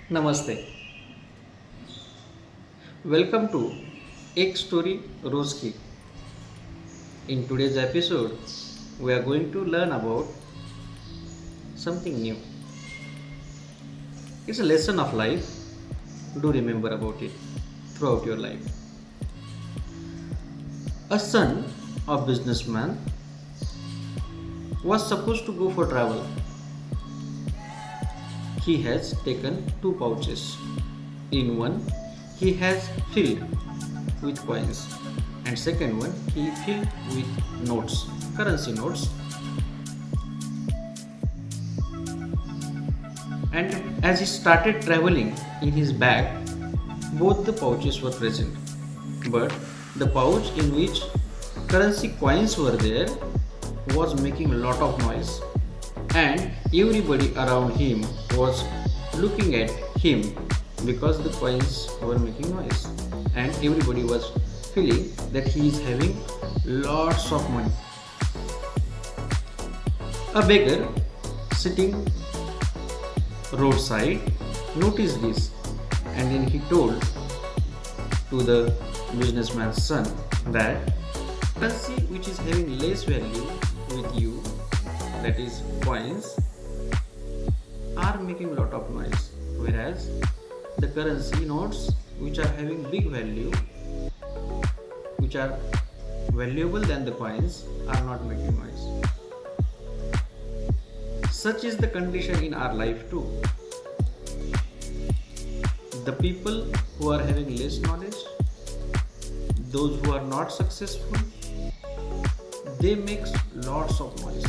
Namaste. Welcome to Ek Story Rose Ki. In today's episode, we are going to learn about something new. It's a lesson of life. Do remember about it throughout your life. A son of businessman was supposed to go for travel. He has taken two pouches. In one, he has filled with coins, and second one he filled with notes, currency notes. And as he started traveling in his bag, both the pouches were present. But the pouch in which currency coins were there was making a lot of noise, and everybody around him was looking at him because the coins were making noise, and everybody was feeling that he is having lots of money. A beggar sitting roadside noticed this, and then he told to the businessman's son that currency which is having less value with you, that is coins, are making a lot of noise, whereas the currency notes which are having big value, which are valuable than the coins, are not making noise. Such is the condition in our life too. The people who are having less knowledge, those who are not successful, they make lots of noise.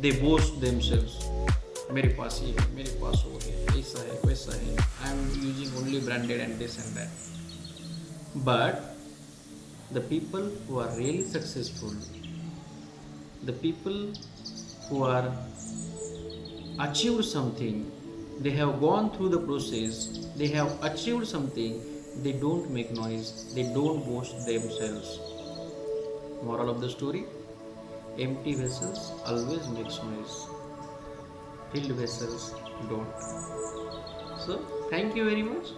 They boast themselves. मेरे पास ये है, मेरे पास वो है, ऐसा है, वैसा है. I am using only branded and this and that. But the people who are really successful, the people who are achieved something, they have gone through the process, they have achieved something, they don't make noise, they don't boast themselves. Moral of the story: empty vessels always makes noise, filled vessels don't. So thank you very much.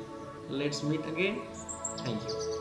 Let's meet again. Thank you.